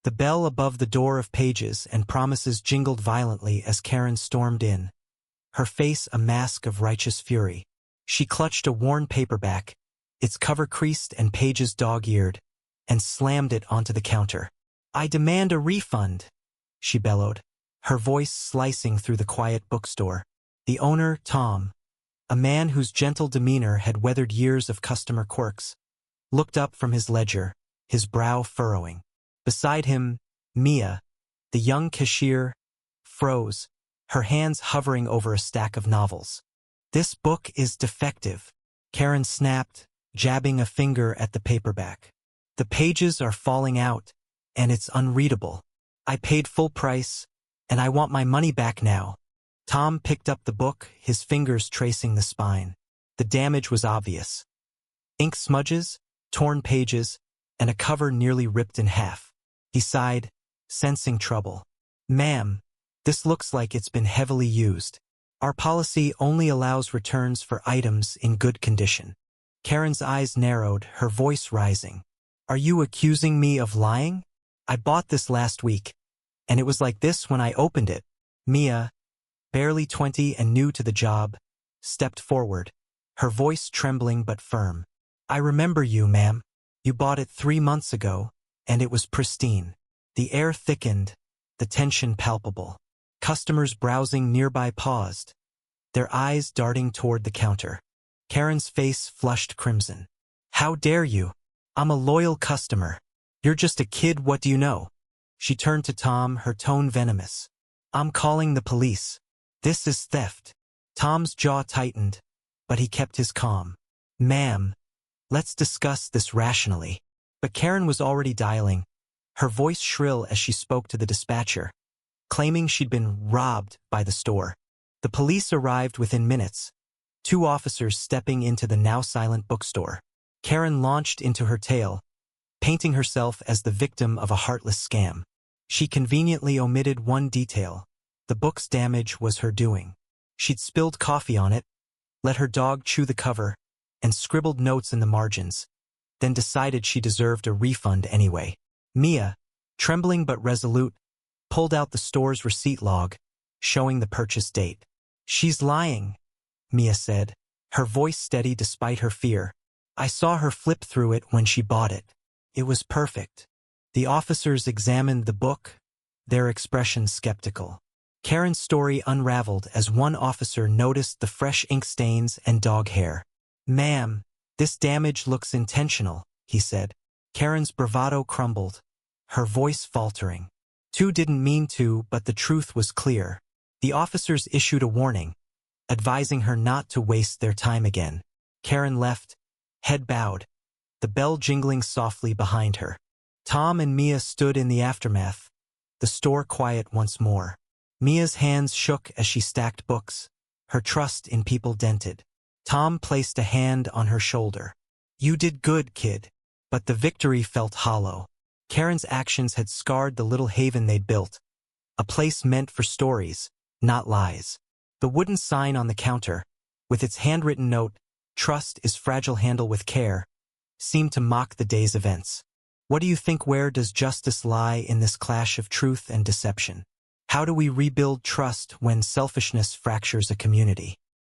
The bell above the door of Pages and Promises jingled violently as Karen stormed in, her face a mask of righteous fury. She clutched a worn paperback, its cover creased and pages dog-eared, and slammed it onto the counter. "I demand a refund," she bellowed, her voice slicing through the quiet bookstore. The owner, Tom, a man whose gentle demeanor had weathered years of customer quirks, looked up from his ledger, his brow furrowing. Beside him, Mia, the young cashier, froze, her hands hovering over a stack of novels. "This book is defective," Karen snapped, jabbing a finger at the paperback. "The pages are falling out, and it's unreadable. I paid full price, and I want my money back now." Tom picked up the book, his fingers tracing the spine. The damage was obvious. Ink smudges, torn pages, and a cover nearly ripped in half. He sighed, sensing trouble. "Ma'am, this looks like it's been heavily used. Our policy only allows returns for items in good condition." Karen's eyes narrowed, her voice rising. "Are you accusing me of lying? I bought this last week, and it was like this when I opened it." Mia, barely 20 and new to the job, stepped forward, her voice trembling but firm. "I remember you, ma'am. You bought it 3 months ago, and it was pristine." The air thickened, the tension palpable. Customers browsing nearby paused, their eyes darting toward the counter. Karen's face flushed crimson. "How dare you? I'm a loyal customer. You're just a kid, what do you know?" She turned to Tom, her tone venomous. "I'm calling the police. This is theft." Tom's jaw tightened, but he kept his calm. "Ma'am, let's discuss this rationally." But Karen was already dialing, her voice shrill as she spoke to the dispatcher, claiming she'd been robbed by the store. The police arrived within minutes, 2 officers stepping into the now-silent bookstore. Karen launched into her tale, painting herself as the victim of a heartless scam. She conveniently omitted one detail. The book's damage was her doing. She'd spilled coffee on it, let her dog chew the cover, and scribbled notes in the margins, then decided she deserved a refund anyway. Mia, trembling but resolute, pulled out the store's receipt log, showing the purchase date. "She's lying," Mia said, her voice steady despite her fear. "I saw her flip through it when she bought it. It was perfect." The officers examined the book, their expressions skeptical. Karen's story unraveled as one officer noticed the fresh ink stains and dog hair. "Ma'am, this damage looks intentional," he said. Karen's bravado crumbled, her voice faltering. "Two didn't mean to, but the truth was clear." The officers issued a warning, advising her not to waste their time again. Karen left, head bowed, the bell jingling softly behind her. Tom and Mia stood in the aftermath, the store quiet once more. Mia's hands shook as she stacked books, her trust in people dented. Tom placed a hand on her shoulder. "You did good, kid." But the victory felt hollow. Karen's actions had scarred the little haven they'd built, a place meant for stories, not lies. The wooden sign on the counter, with its handwritten note, "Trust is fragile, handle with care," seemed to mock the day's events. What do you think? Where does justice lie in this clash of truth and deception? How do we rebuild trust when selfishness fractures a community?